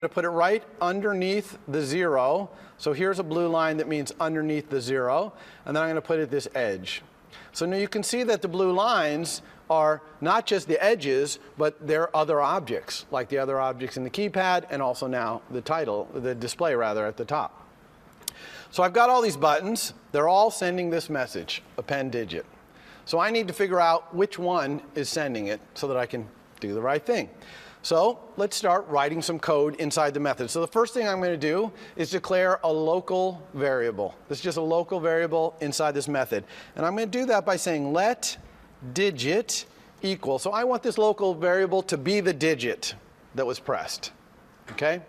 to put it right underneath the 0. So here's a blue line that means underneath the 0. And then I'm going to put it at this edge. So now you can see that the blue lines are not just the edges, but they're other objects, like the other objects in the keypad and also now the title, the display rather, at the top. So I've got all these buttons. They're all sending this message, append digit. So I need to figure out which one is sending it so that I can do the right thing. So let's start writing some code inside the method. So the first thing I'm going to do is declare a local variable. This is just a local variable inside this method. And I'm going to do that by saying let digit equal. So I want this local variable to be the digit that was pressed. Okay?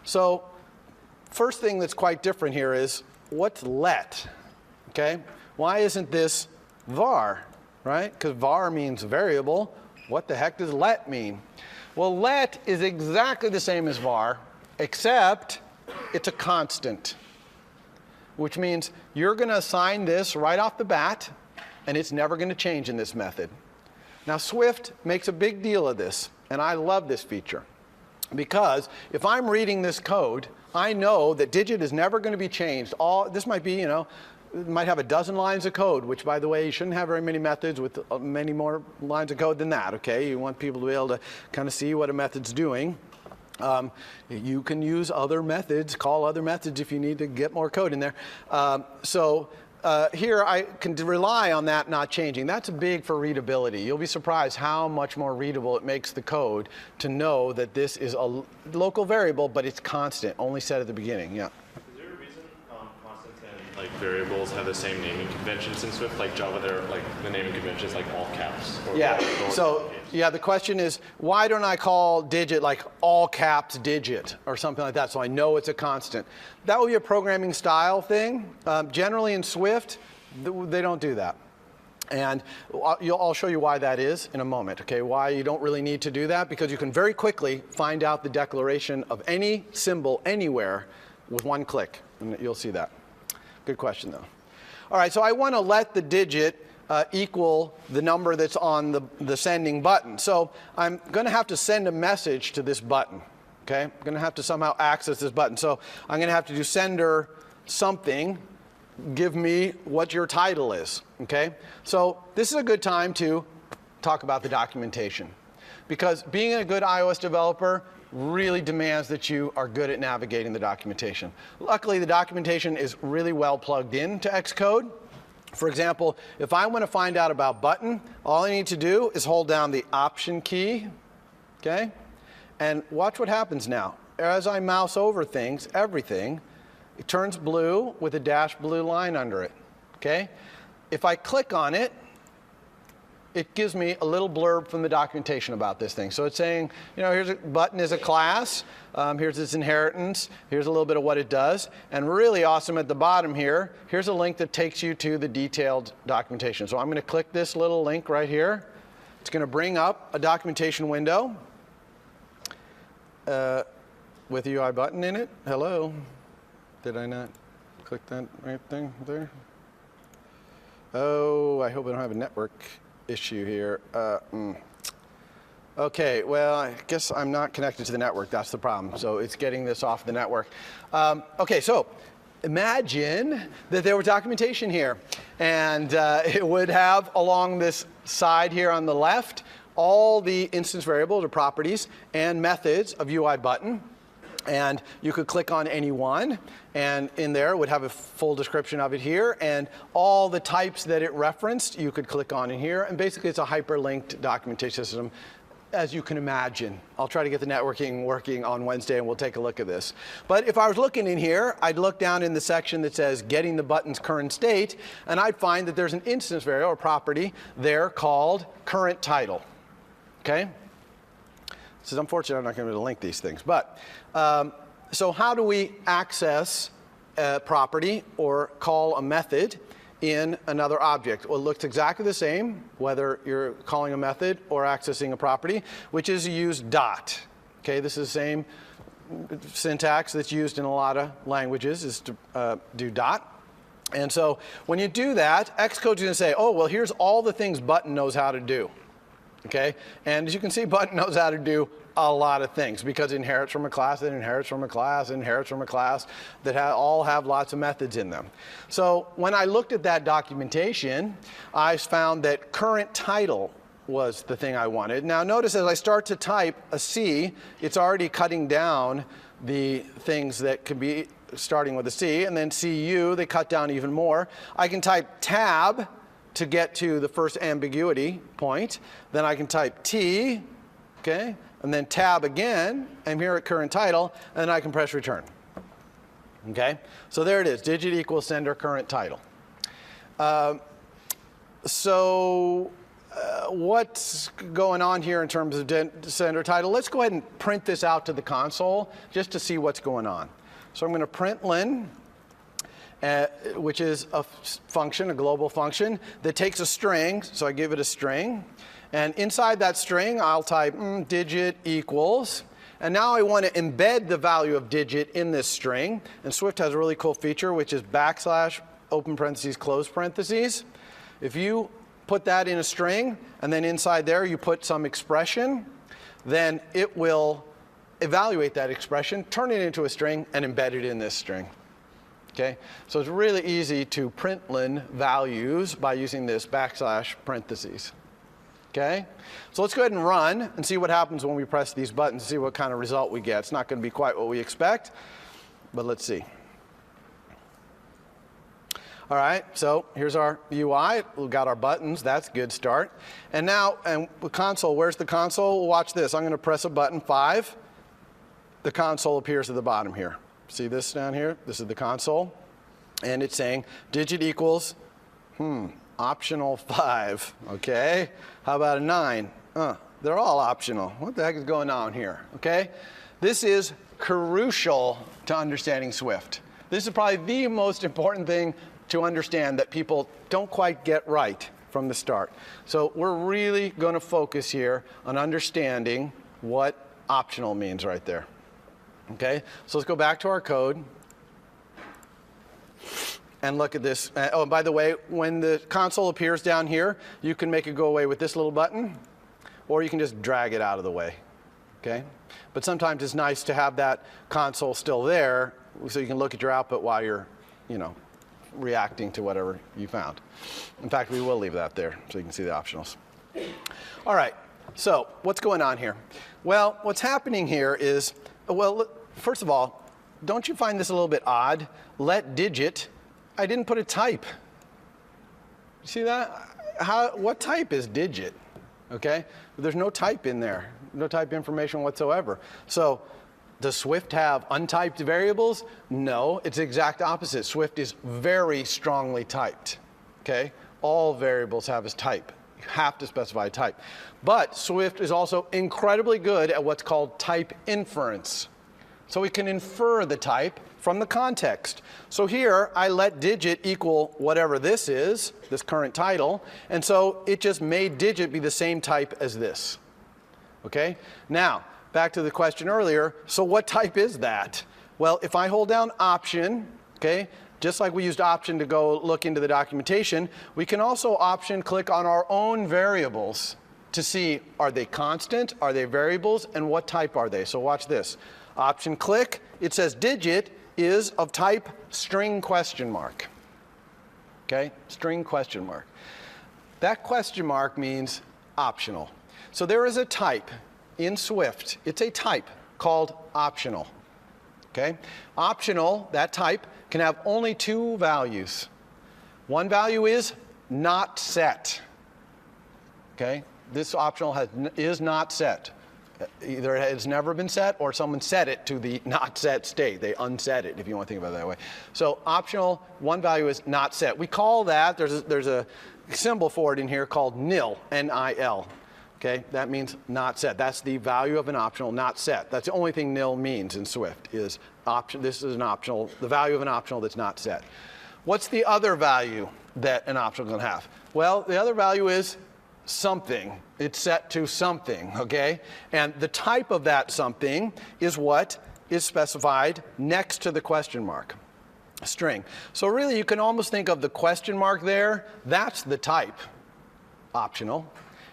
So first thing that's quite different here is what's let? Okay? Why isn't this var? Right? Because var means variable. What the heck does let mean? Well, let is exactly the same as var, except it's a constant, which means you're going to assign this right off the bat, and it's never going to change in this method. Now, Swift makes a big deal of this, and I love this feature, because if I'm reading this code, I know that digit is never going to be changed. This might be, it might have a dozen lines of code, which, by the way, you shouldn't have very many methods with many more lines of code than that, okay? You want people to be able to kind of see what a method's doing. You can use other methods, call other methods if you need to get more code in there. Here I can rely on that not changing. That's big for readability. You'll be surprised how much more readable it makes the code to know that this is a local variable, but it's constant, only set at the beginning. Yeah. Like variables have the same naming conventions in Swift, like Java, they're like the naming conventions like all caps. Or yeah. So yeah, the question is, why don't I call digit like all caps digit or something like that, so I know it's a constant? That would be a programming style thing. Generally in Swift, they don't do that. And I'll show you why that is in a moment, okay? Why you don't really need to do that, because you can very quickly find out the declaration of any symbol anywhere with one click, and you'll see that. Good question, though. All right, so I want to let the digit equal the number that's on the sending button. So I'm going to have to send a message to this button. Okay, I'm going to have to somehow access this button. So I'm going to have to do sender something. Give me what your title is. Okay, so this is a good time to talk about the documentation, because being a good iOS developer really demands that you are good at navigating the documentation. Luckily, the documentation is really well plugged into Xcode. For example, if I want to find out about button, all I need to do is hold down the Option key, okay? And watch what happens now. As I mouse over things, everything, it turns blue with a dashed blue line under it, okay? If I click on it, it gives me a little blurb from the documentation about this thing. So it's saying, here's a button is a class, here's its inheritance, here's a little bit of what it does, and really awesome at the bottom here, here's a link that takes you to the detailed documentation. So I'm going to click this little link right here. It's going to bring up a documentation window with a UI button in it. Hello. Did I not click that right thing there? Oh, I hope I don't have a network issue here. Okay, well, I guess I'm not connected to the network. That's the problem. So it's getting this off the network. Okay, so imagine that there was documentation here. And it would have, along this side here on the left, all the instance variables or properties and methods of UI button. And you could click on any one, and in there it would have a full description of it here, and all the types that it referenced you could click on in here, and basically it's a hyperlinked documentation system, as you can imagine. I'll try to get the networking working on Wednesday, and we'll take a look at this. But if I was looking in here, I'd look down in the section that says getting the button's current state, and I'd find that there's an instance variable or property there called current title. Okay? This is unfortunate, I'm not going to be able to link these things. But so how do we access a property or call a method in another object? Well, it looks exactly the same, whether you're calling a method or accessing a property, which is you use dot. Okay, this is the same syntax that's used in a lot of languages, is to do dot. And so when you do that, Xcode's going to say, oh, well, here's all the things button knows how to do. Okay? And as you can see, button knows how to do a lot of things because it inherits from a class that inherits from a class, inherits from a class that all have lots of methods in them. So when I looked at that documentation, I found that current title was the thing I wanted. Now notice as I start to type a C, it's already cutting down the things that could be starting with a C, and then CU, they cut down even more. I can type tab to get to the first ambiguity point. Then I can type T, okay? And then tab again, I'm here at current title, and then I can press return. Okay? So there it is, digit equals sender current title. What's going on here in terms of sender title? Let's go ahead and print this out to the console just to see what's going on. So I'm going to print len, which is a function, a global function, that takes a string, so I give it a string. And inside that string, I'll type digit equals. And now I want to embed the value of digit in this string. And Swift has a really cool feature, which is backslash, open parentheses, close parentheses. If you put that in a string, and then inside there you put some expression, then it will evaluate that expression, turn it into a string, and embed it in this string. Okay? So it's really easy to print len values by using this backslash parentheses. Okay? So let's go ahead and run and see what happens when we press these buttons, see what kind of result we get. It's not going to be quite what we expect, but let's see. All right, so here's our UI. We've got our buttons. That's a good start. And now, and the console, where's the console? Well, watch this. I'm going to press a button, 5. The console appears at the bottom here. See this down here? This is the console. And it's saying digit equals, optional 5. Okay? How about a 9? They're all optional. What the heck is going on here? Okay? This is crucial to understanding Swift. This is probably the most important thing to understand that people don't quite get right from the start. So we're really going to focus here on understanding what optional means right there. Okay? So let's go back to our code and look at this. Oh, and by the way, when the console appears down here, you can make it go away with this little button, or you can just drag it out of the way. Okay? But sometimes it's nice to have that console still there so you can look at your output while you're, reacting to whatever you found. In fact, we will leave that there so you can see the optionals. All right, so what's going on here? Well, what's happening here is, well, first of all, don't you find this a little bit odd? Let digit, I didn't put a type. See that? What type is digit? Okay, there's no type in there, no type information whatsoever. So does Swift have untyped variables? No, it's the exact opposite. Swift is very strongly typed. Okay, all variables have a type. You have to specify a type. But Swift is also incredibly good at what's called type inference. So we can infer the type from the context. So here, I let digit equal whatever this is, this current title, and so it just made digit be the same type as this. Okay? Now, back to the question earlier, so what type is that? Well, if I hold down option, okay, just like we used option to go look into the documentation, we can also option click on our own variables to see, are they constant, are they variables, and what type are they? So watch this. Option click, it says digit is of type string question mark. Okay, string question mark. That question mark means optional. So there is a type in Swift, it's a type called optional. Okay? Optional, that type, can have only 2 values. One value is not set. Okay? This optional is not set. Either it has never been set or someone set it to the not set state. They unset it, if you want to think about it that way. So optional, one value is not set. We call that, there's a symbol for it in here called nil, N-I-L. Okay, that means not set. That's the value of an optional, not set. That's the only thing nil means in Swift is option. This is an optional, the value of an optional that's not set. What's the other value that an optional can have? Well, the other value is something. It's set to something, okay? And the type of that something is what is specified next to the question mark, a string. So really, you can almost think of the question mark there, that's the type, optional.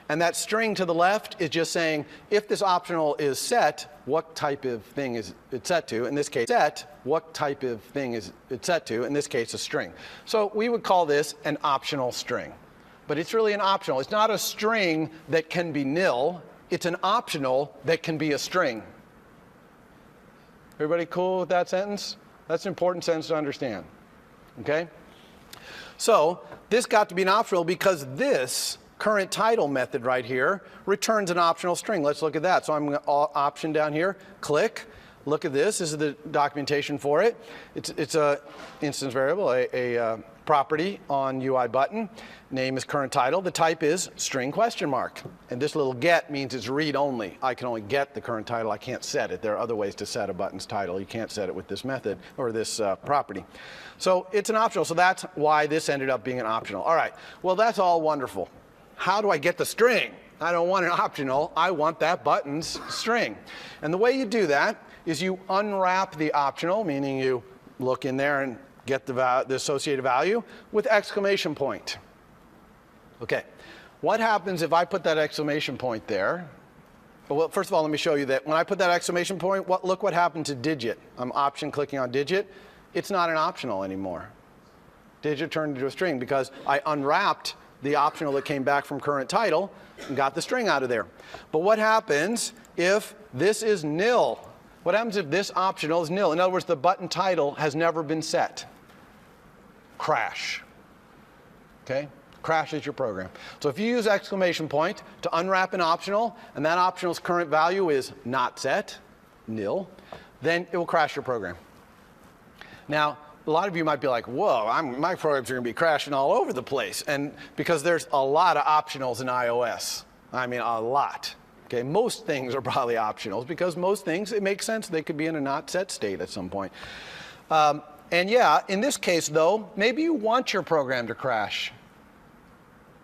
And that string to the left is just saying, if this optional is set, what type of thing is it set to? In this case, set, what type of thing is it set to? In this case, a string. So we would call this an optional string. But it's really an optional. It's not a string that can be nil. It's an optional that can be a string. Everybody cool with that sentence? That's an important sentence to understand. Okay? So this got to be an optional because this current title method right here returns an optional string. Let's look at that. So I'm going to option down here, click, look at this. This is the documentation for it. It's a instance variable, a property on UI button. Name is current title. The type is string question mark. And this little get means it's read only. I can only get the current title. I can't set it. There are other ways to set a button's title. You can't set it with this method or this property. So it's an optional. So that's why this ended up being an optional. All right. Well, that's all wonderful. How do I get the string? I don't want an optional. I want that button's string. And the way you do that is you unwrap the optional, meaning you look in there and get the associated value with exclamation point. Okay, what happens if I put that exclamation point there? Well, first of all, let me show you that when I put that exclamation point, look what happened to digit. I'm option clicking on digit. It's not an optional anymore. Digit turned into a string because I unwrapped the optional that came back from current title and got the string out of there. But what happens if this is nil? What happens if this optional is nil? In other words, the button title has never been set. Crash. Okay? Crashes your program. So if you use exclamation point to unwrap an optional, and that optional's current value is not set, nil, then it will crash your program. Now, a lot of you might be like, whoa, my programs are going to be crashing all over the place. And because there's a lot of optionals in iOS. I mean, a lot. Okay, most things are probably optionals because most things, it makes sense they could be in a not set state at some point. And yeah, in this case, though, maybe you want your program to crash.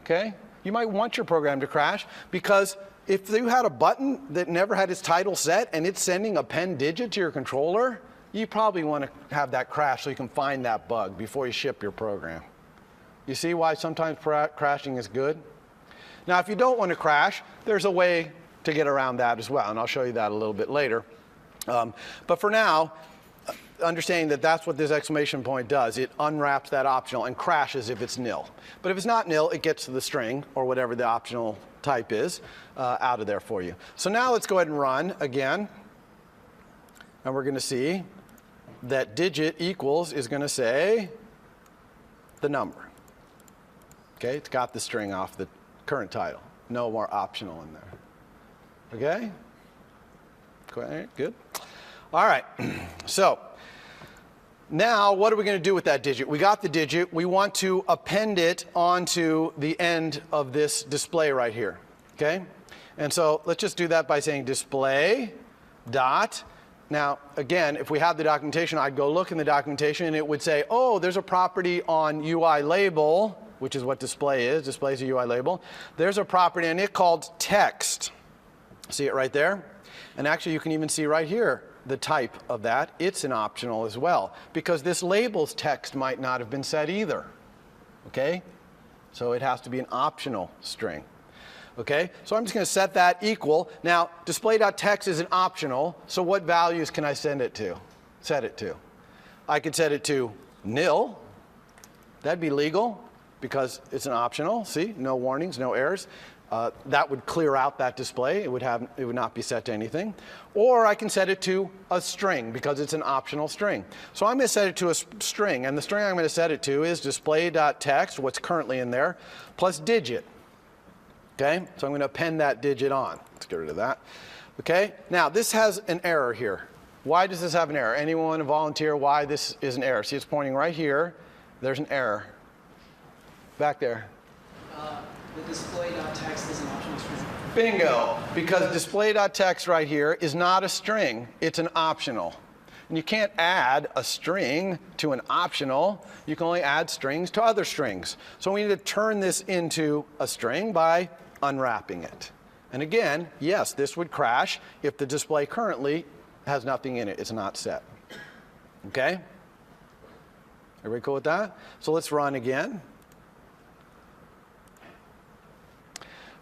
Okay? You might want your program to crash because if you had a button that never had its title set and it's sending a pen digit to your controller, you probably want to have that crash so you can find that bug before you ship your program. You see why sometimes crashing is good? Now, if you don't want to crash, there's a way to get around that as well, and I'll show you that a little bit later. But for now, understanding that that's what this exclamation point does. It unwraps that optional and crashes if it's nil. But if it's not nil, it gets to the string, or whatever the optional type is, out of there for you. So now let's go ahead and run again. And we're going to see that digit equals is going to say the number. Okay, it's got the string off the current title. No more optional in there. Okay? Good. All right. So now what are we going to do with that digit? We got the digit. We want to append it onto the end of this display right here. Okay? And so let's just do that by saying display dot. Now, again, if we had the documentation, I'd go look in the documentation and it would say, oh, there's a property on UI label, which is what display is. Display is a UI label. There's a property and it called text. See it right there? And actually, you can even see right here the type of that. It's an optional as well because this label's text might not have been set either. Okay? So it has to be an optional string. Okay, so I'm just going to set that equal. Now, display.text is an optional, so what values can I send it to? Set it to. I could set it to nil. That'd be legal because it's an optional. See, no warnings, no errors. That would clear out that display. It would not be set to anything. Or I can set it to a string because it's an optional string. So I'm going to set it to a string, and the string I'm going to set it to is display.text, what's currently in there, plus digit. Okay, so I'm going to append that digit on. Let's get rid of that. Okay, now this has an error here. Why does this have an error? Anyone volunteer why this is an error? See, it's pointing right here. There's an error. Back there. The display.text is an optional string. Bingo, because display.text right here is not a string. It's an optional. And you can't add a string to an optional. You can only add strings to other strings. So we need to turn this into a string by unwrapping it. And again, yes, this would crash if the display currently has nothing in it. It's not set. Okay? Everybody cool with that? So let's run again.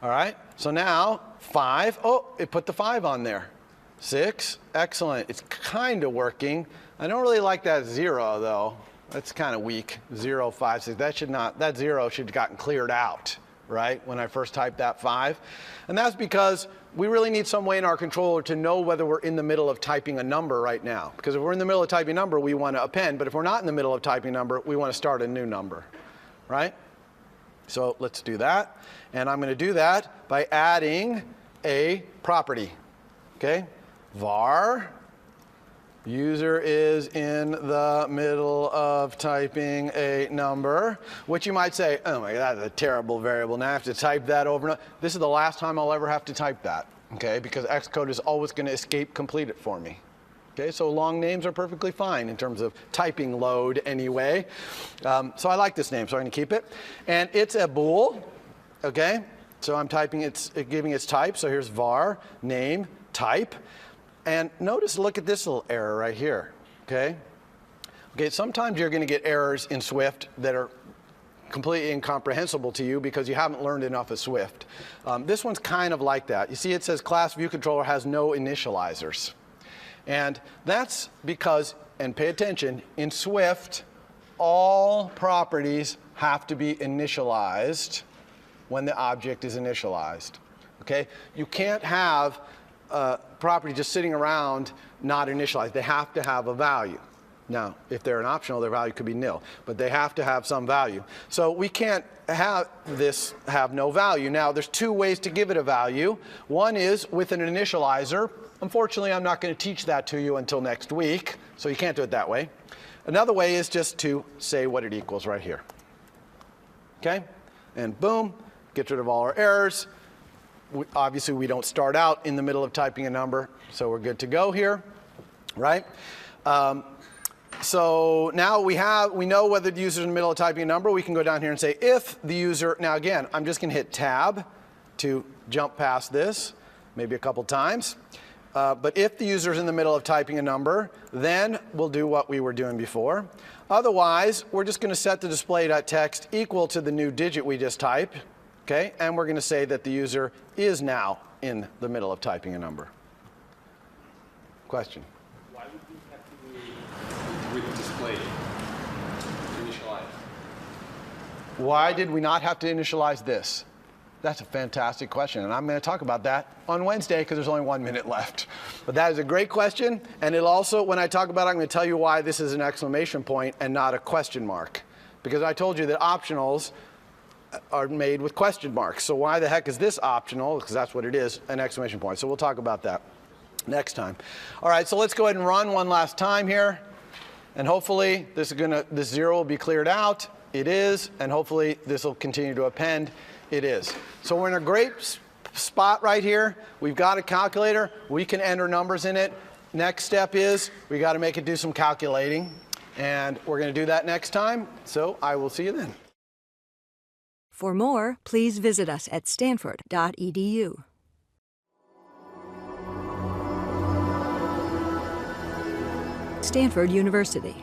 All right, so now 5, oh, it put the 5 on there. 6, excellent, it's kind of working. I don't really like that 0 though. That's kind of weak, 0, 5, 6. That 0 should have gotten cleared out, right, when I first typed that 5. And that's because we really need some way in our controller to know whether we're in the middle of typing a number right now. Because if we're in the middle of typing a number, we want to append. But if we're not in the middle of typing a number, we want to start a new number, right? So let's do that. And I'm going to do that by adding a property, okay? Var user is in the middle of typing a number, which you might say, oh my God, that's a terrible variable. Now I have to type that over and over. This is the last time I'll ever have to type that, okay? Because Xcode is always going to escape complete it for me. Okay, so long names are perfectly fine in terms of typing load anyway. So I like this name, so I'm going to keep it. And it's a bool, okay? So I'm typing, it's giving its type. So here's var, name, type. And notice, look at this little error right here, okay? Okay, sometimes you're going to get errors in Swift that are completely incomprehensible to you because you haven't learned enough of Swift. This one's kind of like that. You see it says class view controller has no initializers. And that's because, and pay attention, in Swift, all properties have to be initialized when the object is initialized, okay? You can't have property just sitting around not initialized. They have to have a value. Now, if they're an optional, their value could be nil, but they have to have some value. So we can't have this have no value. Now, there's 2 ways to give it a value. One is with an initializer. Unfortunately, I'm not going to teach that to you until next week, so you can't do it that way. Another way is just to say what it equals right here. Okay? And boom, gets rid of all our errors. Obviously, we don't start out in the middle of typing a number, so we're good to go here, right? So now we know whether the user's in the middle of typing a number. We can go down here and say if the user, now again, I'm just going to hit tab to jump past this, maybe a couple times. But if the user's in the middle of typing a number, then we'll do what we were doing before. Otherwise, we're just going to set the display.text equal to the new digit we just typed. Okay, and we're going to say that the user is now in the middle of typing a number. Question? Why would we have to do with display to initialize? Why did we not have to initialize this? That's a fantastic question, and I'm going to talk about that on Wednesday because there's only 1 minute left. But that is a great question, and it'll also, when I talk about it, I'm going to tell you why this is an exclamation point and not a question mark. Because I told you that optionals are made with question marks. So why the heck is this optional? Because that's what it is, an exclamation point. So we'll talk about that next time. All right, so let's go ahead and run one last time here. And hopefully this 0 will be cleared out. It is. And hopefully this will continue to append. It is. So we're in a great spot right here. We've got a calculator. We can enter numbers in it. Next step is we got to make it do some calculating. And we're going to do that next time. So I will see you then. For more, please visit us at stanford.edu. Stanford University.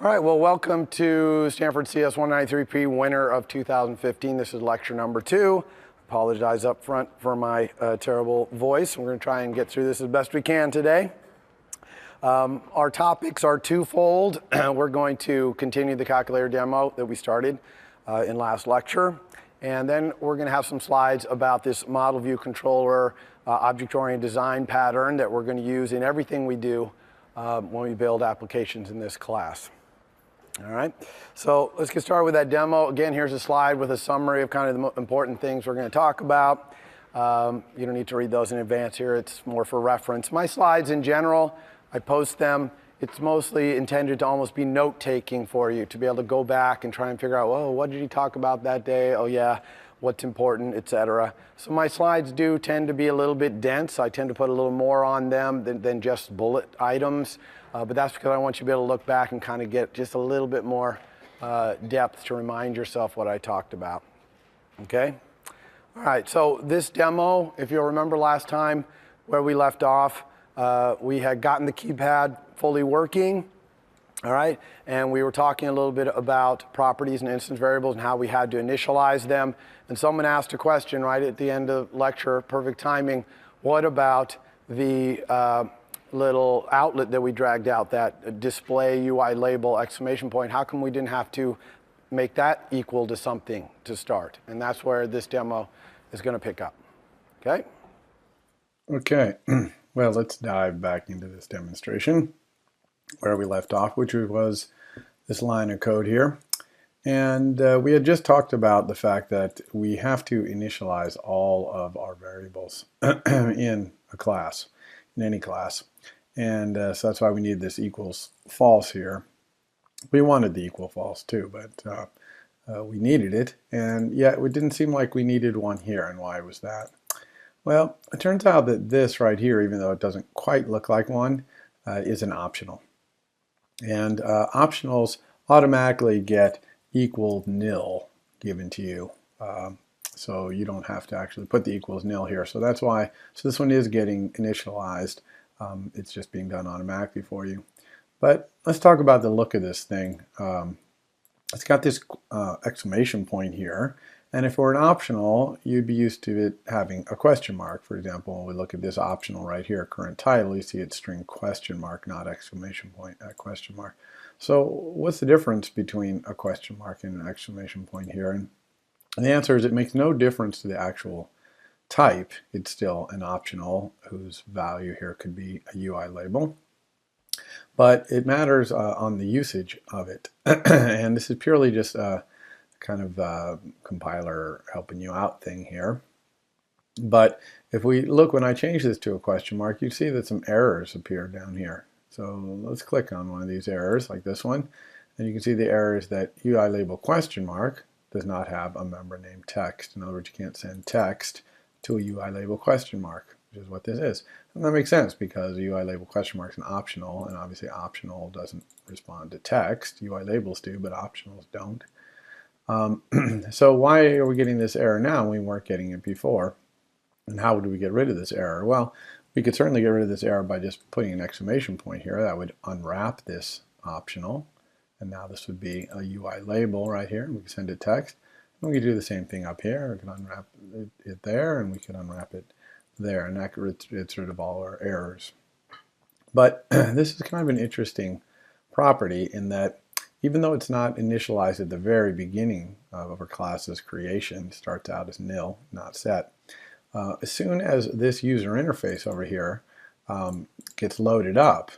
All right, well, welcome to Stanford CS 193P, winner of 2015. This is lecture number 2. Apologize up front for my terrible voice. We're going to try and get through this as best we can today. Our topics are twofold. We're going to continue the calculator demo that we started in last lecture. And then we're going to have some slides about this model view controller object-oriented design pattern that we're going to use in everything we do when we build applications in this class. All right, so let's get started with that demo. Again, here's a slide with a summary of kind of the important things we're going to talk about. You don't need to read those in advance here. It's more for reference. My slides in general, I post them. It's mostly intended to almost be note-taking for you, to be able to go back and try and figure out, oh, what did he talk about that day? Oh, yeah, what's important, etc. So my slides do tend to be a little bit dense. I tend to put a little more on them than just bullet items. But that's because I want you to be able to look back and kind of get just a little bit more depth to remind yourself what I talked about. Okay? All right, so this demo, if you'll remember last time where we left off, we had gotten the keypad fully working. All right, and we were talking a little bit about properties and instance variables and how we had to initialize them. And someone asked a question right at the end of lecture, perfect timing. What about the little outlet that we dragged out, that display UI label exclamation point? How come we didn't have to make that equal to something to start? And that's where this demo is going to pick up. Okay? Okay, well, let's dive back into this demonstration where we left off, which was this line of code here. And we had just talked about the fact that we have to initialize all of our variables in a class, in any class. And so that's why we need this equals false here. We wanted the equal false too, but we needed it. And yet it didn't seem like we needed one here. And why was that? Well, it turns out that this right here, even though it doesn't quite look like one, is an optional. And optionals automatically get equal nil given to you. So you don't have to actually put the equals nil here. So that's why, so this one is getting initialized. It's just being done automatically for you. But let's talk about the look of this thing. It's got this exclamation point here. And if it were an optional, you'd be used to it having a question mark. For example, when we look at this optional right here, current title, you see it's string question mark, not exclamation point, question mark. So what's the difference between a question mark and an exclamation point here? And the answer is it makes no difference to the actual type. It's still an optional whose value here could be a UI label. But it matters on the usage of it. And this is purely just a kind of compiler helping you out thing here. But if we look, when I change this to a question mark, you see that some errors appear down here. So let's click on one of these errors, like this one, and you can see the error is that UI label question mark does not have a member name text. In other words, you can't send text to a UI label question mark, which is what this is. And that makes sense because a UI label question mark is an optional, and obviously optional doesn't respond to text. UI labels do, but optionals don't. So why are we getting this error now when we weren't getting it before? And how do we get rid of this error? Well, we could certainly get rid of this error by just putting an exclamation point here. That would unwrap this optional. And now this would be a UI label right here. We can send it text. And we could do the same thing up here. We can unwrap it there, and we can unwrap it there. And that gets rid of all our errors. But this is kind of an interesting property in that even though it's not initialized at the very beginning of our class's creation, it starts out as nil, not set. As soon as this user interface over here gets loaded up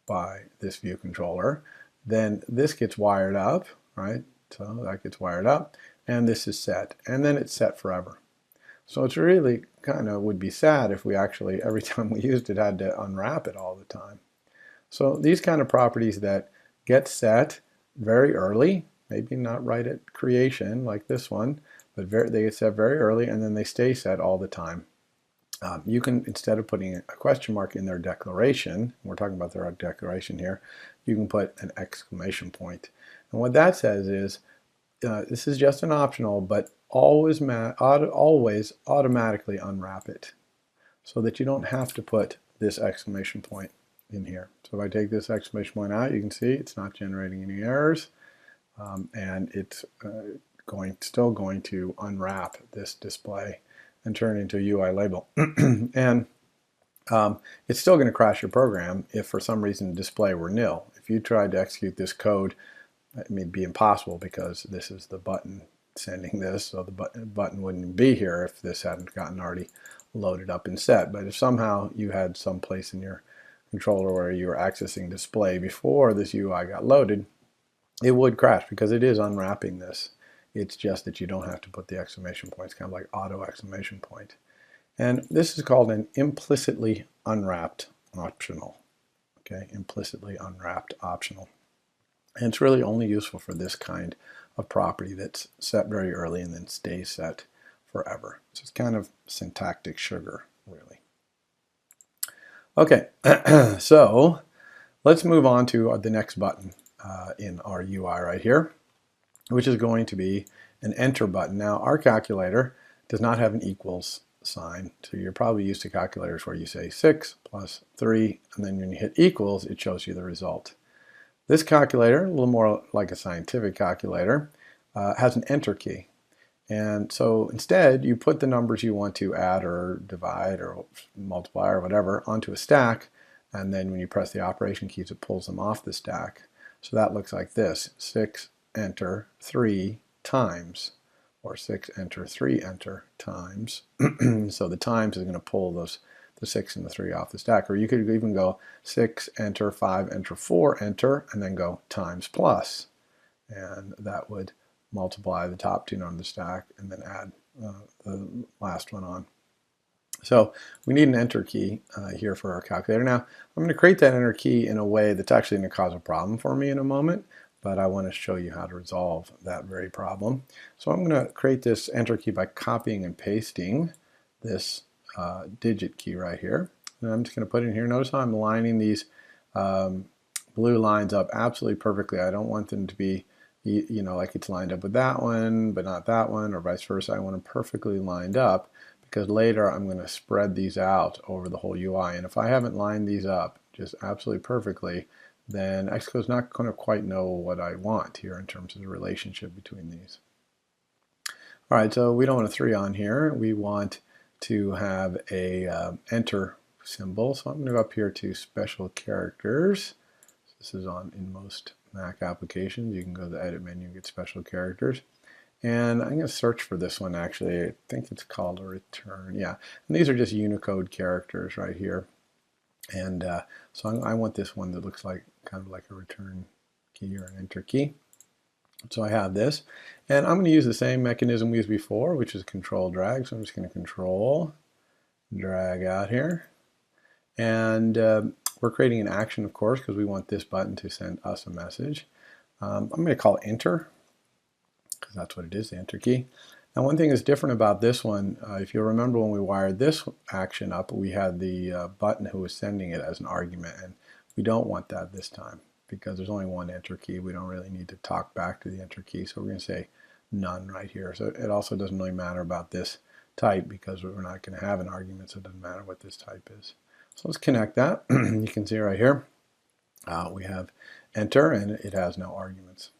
by this view controller, then this gets wired up, right? So that gets wired up, and this is set, and then it's set forever. So it's really kind of would be sad if we actually, every time we used it, had to unwrap it all the time. So these kind of properties that get set very early, maybe not right at creation like this one, but they get set very early and then they stay set all the time. You can, instead of putting a question mark in their declaration, we're talking about their declaration here, you can put an exclamation point. And what that says is, this is just an optional, but always automatically unwrap it so that you don't have to put this exclamation point in here. So if I take this exclamation point out, you can see it's not generating any errors, and it's still going to unwrap this display and turn it into a UI label. And it's still going to crash your program if for some reason the display were nil. If you tried to execute this code, it may be impossible because this is the button sending this, so the button wouldn't be here if this hadn't gotten already loaded up and set. But if somehow you had some place in your controller where you were accessing display before this UI got loaded, it would crash because it is unwrapping this. It's just that you don't have to put the exclamation point. It's kind of like auto exclamation point. And this is called an implicitly unwrapped optional. Okay, implicitly unwrapped optional. And it's really only useful for this kind of property that's set very early and then stays set forever. So it's kind of syntactic sugar, really. Okay, so let's move on to the next button in our UI right here, which is going to be an enter button. Now, our calculator does not have an equals sign, so you're probably used to calculators where you say 6 plus 3, and then when you hit equals, it shows you the result. This calculator, a little more like a scientific calculator, has an enter key. And so instead, you put the numbers you want to add or divide or multiply or whatever onto a stack, and then when you press the operation keys, it pulls them off the stack. So that looks like this: 6 enter 3 times, or 6 enter 3 enter times. So the times is going to pull the 6 and the 3 off the stack. Or you could even go 6 enter 5 enter 4 enter, and then go times plus, and that would multiply the top two on the stack and then add the last one on. So we need an enter key here for our calculator. Now I'm going to create that enter key in a way that's actually going to cause a problem for me in a moment, but I want to show you how to resolve that very problem. So I'm going to create this enter key by copying and pasting this digit key right here. And I'm just going to put it in here. Notice how I'm lining these blue lines up absolutely perfectly. I don't want them to be, you know, like it's lined up with that one, but not that one, or vice versa. I want them perfectly lined up, because later I'm going to spread these out over the whole UI. And if I haven't lined these up just absolutely perfectly, then Xcode's not going to quite know what I want here in terms of the relationship between these. All right, so we don't want a 3 on here. We want to have a enter symbol. So I'm going to go up here to special characters. This is on in most Mac applications. You can go to the edit menu and get special characters. And I'm going to search for this one actually. I think it's called a return. Yeah, and these are just Unicode characters right here. And so I want this one that looks like kind of like a return key or an enter key. So I have this, and I'm going to use the same mechanism we used before, which is control drag. So I'm just going to control drag out here, and we're creating an action, of course, because we want this button to send us a message. I'm going to call enter, because that's what it is, the enter key. Now one thing that's different about this one, if you remember when we wired this action up, we had the button who was sending it as an argument, and we don't want that this time because there's only one enter key. We don't really need to talk back to the enter key, so we're going to say none right here. So it also doesn't really matter about this type because we're not going to have an argument, so it doesn't matter what this type is. So let's connect that. You can see right here we have enter, and it has no arguments.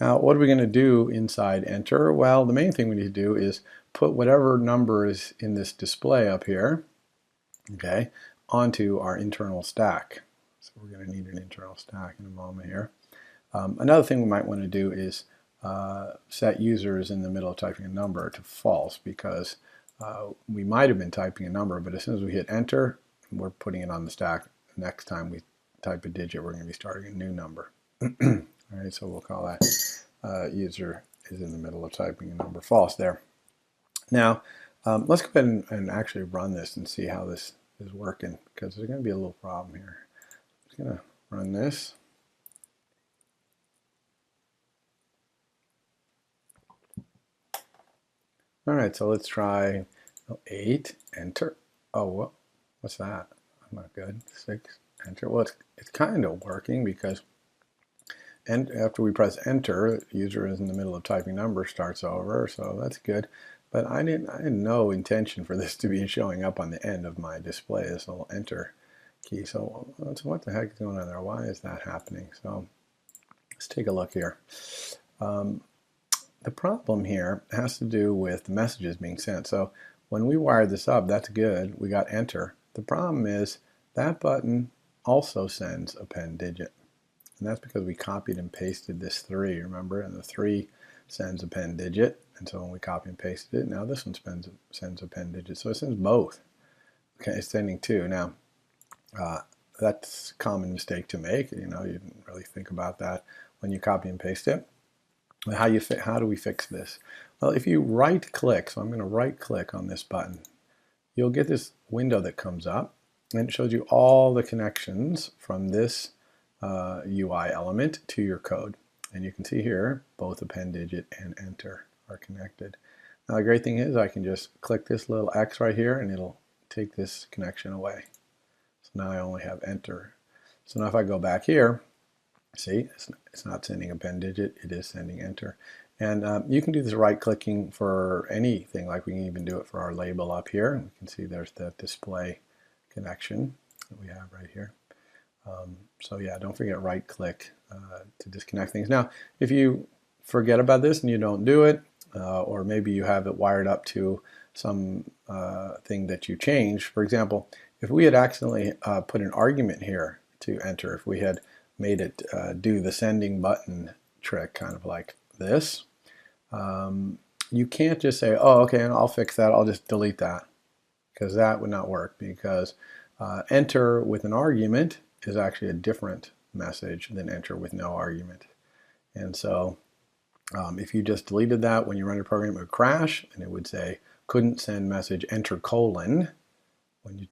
Now, what are we going to do inside enter? Well, the main thing we need to do is put whatever number is in this display up here, okay, onto our internal stack. So we're going to need an internal stack in a moment here. Another thing we might want to do is set users in the middle of typing a number to false, because we might have been typing a number, but as soon as we hit enter, we're putting it on the stack. Next time we type a digit, we're going to be starting a new number. All right, so we'll call that user is in the middle of typing a number false there. Now, let's go ahead and actually run this and see how this is working, because there's going to be a little problem here. I'm just going to run this. All right, so let's try 8, enter. Oh, well, what's that? I'm not good. 6, enter. Well, it's kind of working because and after we press enter, the user is in the middle of typing number, starts over, so that's good. But I had no intention for this to be showing up on the end of my display, this little enter key. So what the heck is going on there? Why is that happening? So let's take a look here. The problem here has to do with the messages being sent. So when we wired this up, that's good. We got enter. The problem is that button also sends a pen digit. And that's because we copied and pasted this 3, remember? And the 3 sends a pen digit. And so when we copy and pasted it, now this one sends a pen digit. So it sends both. Okay, it's sending 2. Now, that's a common mistake to make. You know, you didn't really think about that when you copy and paste it. But how do we fix this? Well, if you right-click, so I'm going to right-click on this button, you'll get this window that comes up, and it shows you all the connections from this UI element to your code. And you can see here both append digit and enter are connected. Now the great thing is I can just click this little X right here and it'll take this connection away. So now I only have enter. So now if I go back here, see, it's not sending append digit, it is sending enter. And you can do this right clicking for anything, like we can even do it for our label up here. We can see there's the display connection that we have right here. So yeah, don't forget right click to disconnect things. Now, if you forget about this and you don't do it, or maybe you have it wired up to some thing that you changed. For example, if we had accidentally put an argument here to enter, if we had made it do the sending button trick, kind of like this, you can't just say, oh, okay, and I'll fix that, I'll just delete that, because that would not work, because enter with an argument is actually a different message than enter with no argument. And so if you just deleted that, when you run your program, it would crash, and it would say, couldn't send message enter colon. When you